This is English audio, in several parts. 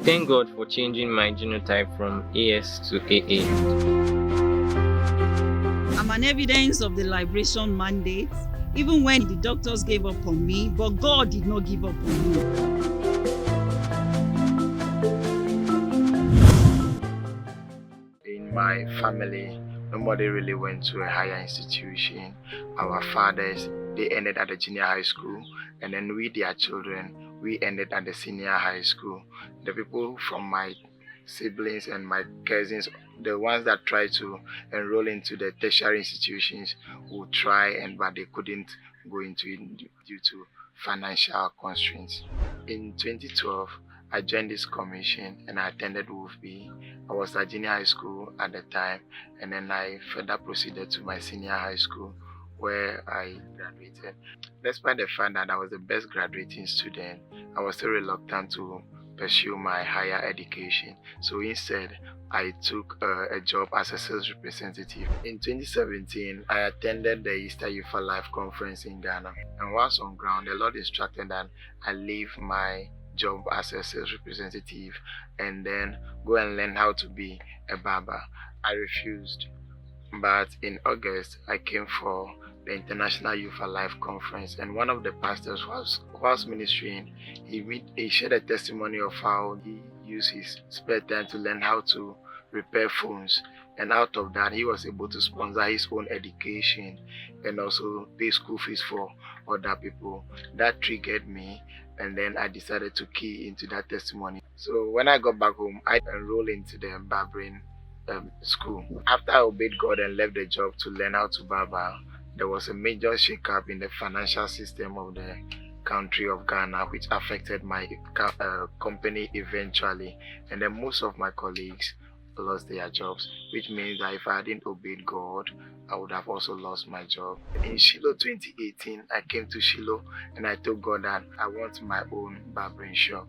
thank God for changing my genotype from AS to AA. I'm an evidence of the liberation mandate, even when the doctors gave up on me, but God did not give up on me. In my family, nobody really went to a higher institution. Our fathers, they ended at the junior high school, and then we, their children, we ended at the senior high school. The people from my siblings and my cousins, the ones that tried to enroll into the tertiary institutions, would try, but they couldn't go into it due to financial constraints. In 2012, I joined this commission and I attended WOFB. I was at junior high school at the time, and then I further proceeded to my senior high school where I graduated. Despite the fact that I was the best graduating student, I was still reluctant to pursue my higher education. So instead, I took a job as a sales representative. In 2017, I attended the Easter Youth for Life conference in Ghana. And whilst on ground, the Lord instructed that I leave my job as a sales representative and then go and learn how to be a barber. I refused. But in August, I came for the International Youth for Life conference, and one of the pastors who was ministering, he shared a testimony of how he used his spare time to learn how to repair phones, and out of that he was able to sponsor his own education and also pay school fees for other people. That triggered me, and then I decided to key into that testimony. So when I got back home, I enrolled into the barbering school. After I obeyed God and left the job to learn how to barber, there was a major shake-up in the financial system of the country of Ghana, which affected my company eventually, and then most of my colleagues lost their jobs, which means that if I hadn't obeyed God, I would have also lost my job. In Shiloh 2018, I came to Shiloh and I told God that I want my own barbering shop,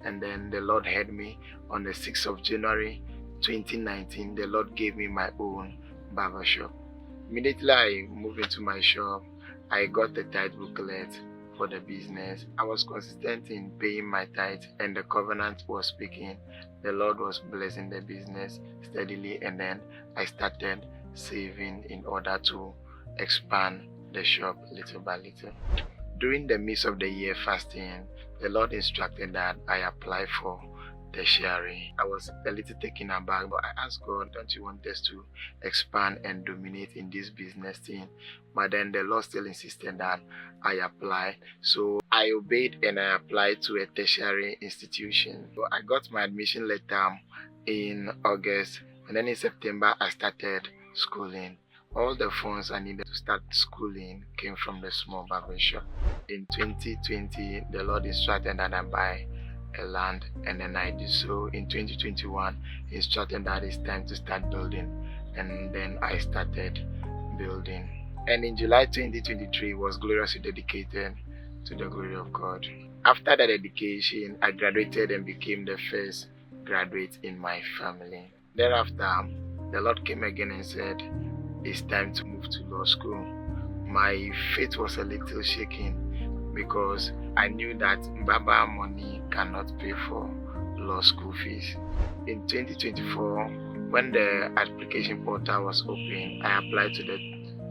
and then the Lord heard me. On the 6th of January 2019, the Lord gave me my own barber shop. Immediately I moved into my shop, I got the tithe booklet for the business. I was consistent in paying my tithe, and the covenant was speaking. The Lord was blessing the business steadily, and then I started saving in order to expand the shop little by little. During the midst of the year fasting, the Lord instructed that I apply for tertiary. I was a little taken aback, but I asked God, don't you want us to expand and dominate in this business thing? But then the Lord still insisted that I apply. So I obeyed and I applied to a tertiary institution. So I got my admission letter in August, and then in September I started schooling. All the funds I needed to start schooling came from the small barber shop. In 2020, the Lord instructed that I buy a land, and then I did so. In 2021, he instructed that it's time to start building, and then I started building. And in July 2023 was gloriously dedicated to the glory of God. After that dedication, I graduated and became the first graduate in my family. Thereafter, the Lord came again and said, it's time to move to law school. My faith was a little shaken because I knew that barber money cannot pay for law school fees. In 2024, when the application portal was open, I applied to the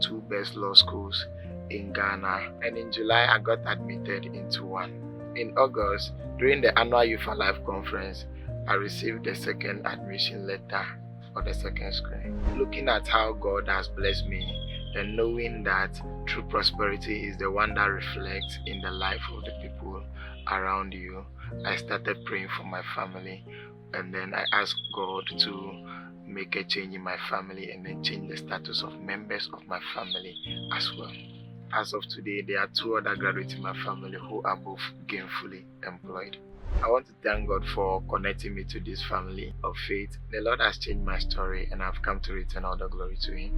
2 best law schools in Ghana, and in July I got admitted into one. In August, during the annual Youth for Life conference, I received the second admission letter for the second screen. Looking at how God has blessed me, and knowing that true prosperity is the one that reflects in the life of the people around you, I started praying for my family, and then I asked God to make a change in my family and then change the status of members of my family as well. As of today, there are 2 other graduates in my family who are both gainfully employed. I want to thank God for connecting me to this family of faith. The Lord has changed my story, and I've come to return all the glory to Him.